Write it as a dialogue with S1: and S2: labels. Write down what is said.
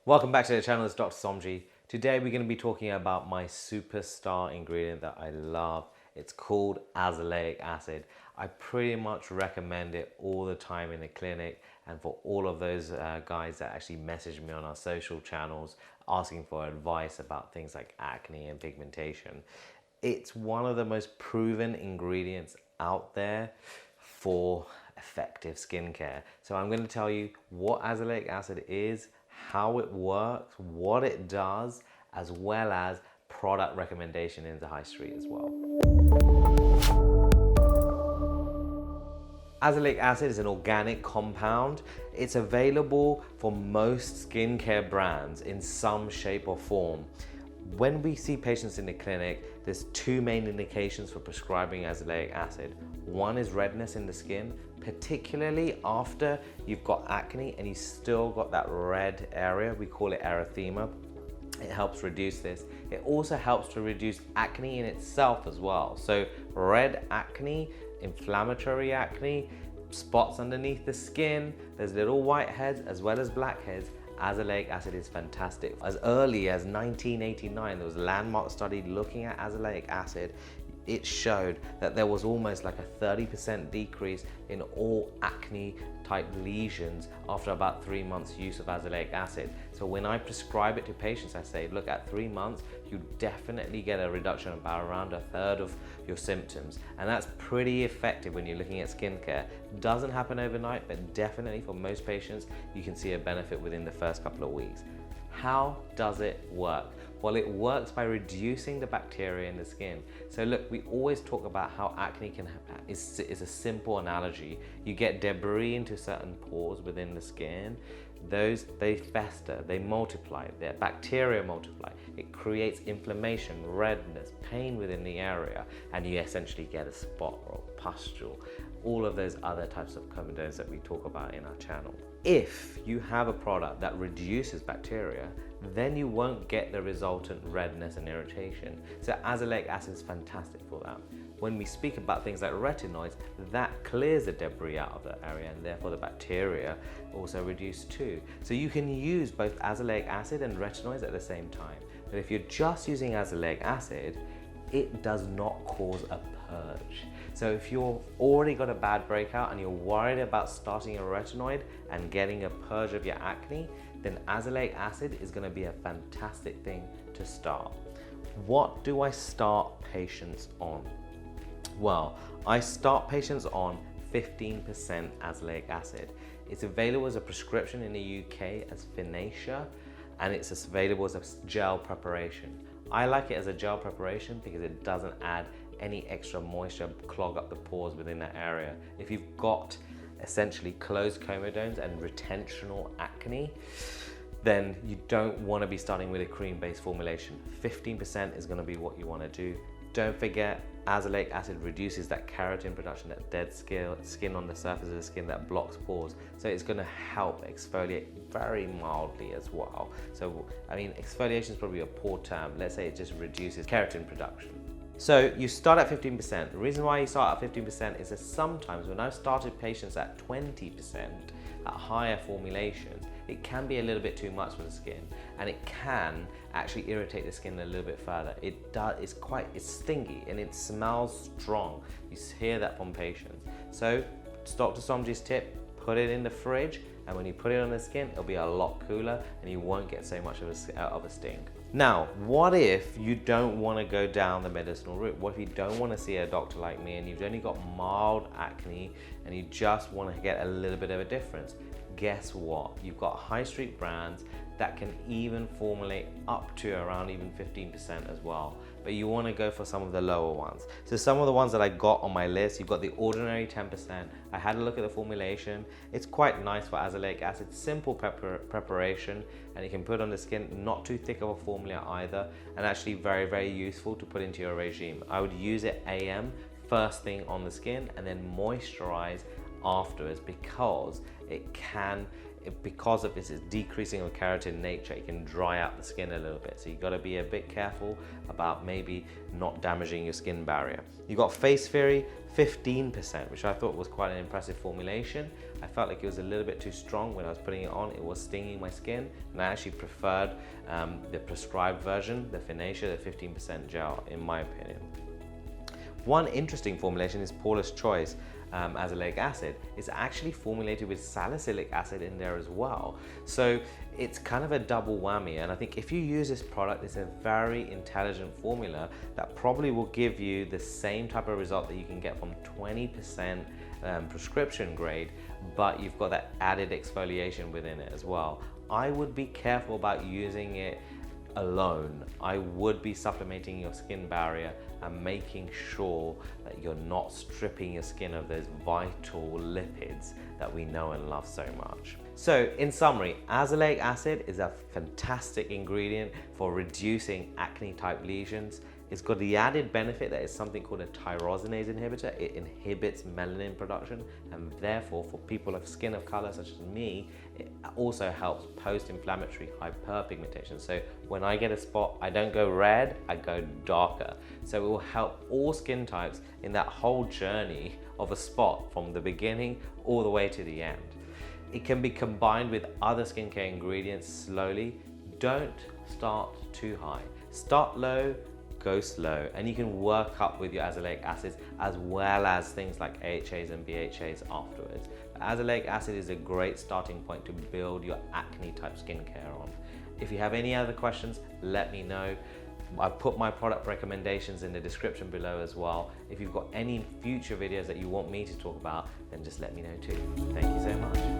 S1: Welcome back to the channel, it's Dr. Somji. Today we're going to be talking about my superstar ingredient that I love. It's called azelaic acid. I pretty much recommend it all the time in the clinic, and for all of those guys that actually message me on our social channels asking for advice about things like acne and pigmentation. It's one of the most proven ingredients out there for effective skincare. So I'm going to tell you what azelaic acid is, how it works, what it does, as well as product recommendation in the high street as well. Azelaic acid is an organic compound. It's available for most skincare brands in some shape or form. When we see patients in the clinic, there's two main indications for prescribing azelaic acid. One is redness in the skin, particularly after you've got acne and you still got that red area. We call it erythema. It helps reduce this. It also helps to reduce acne in itself as well. So red acne, inflammatory acne, spots underneath the skin, there's little whiteheads as well as blackheads. Azelaic acid is fantastic. As early as 1989, there was a landmark study looking at azelaic acid. It showed that there was almost like a 30% decrease in all acne type lesions after about 3 months use of azelaic acid. So when I prescribe it to patients, I say, look, at 3 months, you definitely get a reduction of about around a third of your symptoms. And that's pretty effective when you're looking at skincare. Doesn't happen overnight, but definitely for most patients, you can see a benefit within the first couple of weeks. How does it work? Well, it works by reducing the bacteria in the skin. So look, we always talk about how acne is a simple analogy. You get debris into certain pores within the skin. They fester, they multiply, their bacteria multiply. It creates inflammation, redness, pain within the area, and you essentially get a spot or a pustule. All of those other types of comedones that we talk about in our channel. If you have a product that reduces bacteria, then you won't get the resultant redness and irritation. So azelaic acid is fantastic for that. When we speak about things like retinoids, that clears the debris out of that area, and therefore the bacteria also reduce too. So you can use both azelaic acid and retinoids at the same time. But if you're just using azelaic acid, it does not cause a purge. So if you've already got a bad breakout and you're worried about starting a retinoid and getting a purge of your acne, then azelaic acid is going to be a fantastic thing to start. What do I start patients on? Well, I start patients on 15% azelaic acid. It's available as a prescription in the UK as Finacea, and it's available as a gel preparation. I like it as a gel preparation because it doesn't add any extra moisture, clog up the pores within that area. If you've got essentially closed comedones and retentional acne, then you don't want to be starting with a cream-based formulation. 15% is going to be what you want to do. Don't forget, azelaic acid reduces that keratin production, that dead skin on the surface of the skin that blocks pores. So it's going to help exfoliate very mildly as well. So, I mean, exfoliation is probably a poor term. Let's say it just reduces keratin production. So you start at 15%. The reason why you start at 15% is that sometimes when I've started patients at 20%, at higher formulations, it can be a little bit too much for the skin, and it can actually irritate the skin a little bit further. It's stingy and it smells strong. You hear that from patients. So Dr. Somji's tip, put it in the fridge, and when you put it on the skin, it'll be a lot cooler and you won't get so much of a sting. Now, what if you don't want to go down the medicinal route? What if you don't want to see a doctor like me and you've only got mild acne and you just want to get a little bit of a difference? Guess what? You've got high street brands that can even formulate up to around even 15% as well. But you want to go for some of the lower ones. So some of the ones that I got on my list, you've got the ordinary 10%. I had a look at the formulation. It's quite nice for azelaic acid, simple preparation, and you can put on the skin, not too thick of a formula either, and actually very, very useful to put into your regime. I would use it AM, first thing on the skin, and then moisturize afterwards, because it can because of its decreasing of keratin nature, it can dry out the skin a little bit. So you've got to be a bit careful about maybe not damaging your skin barrier. You got Face Fury, 15%, which I thought was quite an impressive formulation. I felt like it was a little bit too strong when I was putting it on. It was stinging my skin, and I actually preferred the prescribed version, the Finacea, the 15% gel, in my opinion. One interesting formulation is Paula's Choice Azelaic Acid. It's actually formulated with salicylic acid in there as well. So it's kind of a double whammy, and I think if you use this product, it's a very intelligent formula that probably will give you the same type of result that you can get from 20% prescription grade, but you've got that added exfoliation within it as well. I would be careful about using it alone. I would be supplementing your skin barrier and making sure that you're not stripping your skin of those vital lipids that we know and love so much. So in summary, azelaic acid is a fantastic ingredient for reducing acne type lesions. It's got the added benefit that it's something called a tyrosinase inhibitor. It inhibits melanin production, and therefore for people of skin of color such as me, it also helps post-inflammatory hyperpigmentation. So when I get a spot, I don't go red, I go darker. So it will help all skin types in that whole journey of a spot from the beginning all the way to the end. It can be combined with other skincare ingredients slowly. Don't start too high. Start low, go slow, and you can work up with your azelaic acids as well as things like AHAs and BHAs afterwards. Azelaic acid is a great starting point to build your acne type skincare on. If you have any other questions, let me know. I've put my product recommendations in the description below as well. If you've got any future videos that you want me to talk about, then just let me know too. Thank you so much.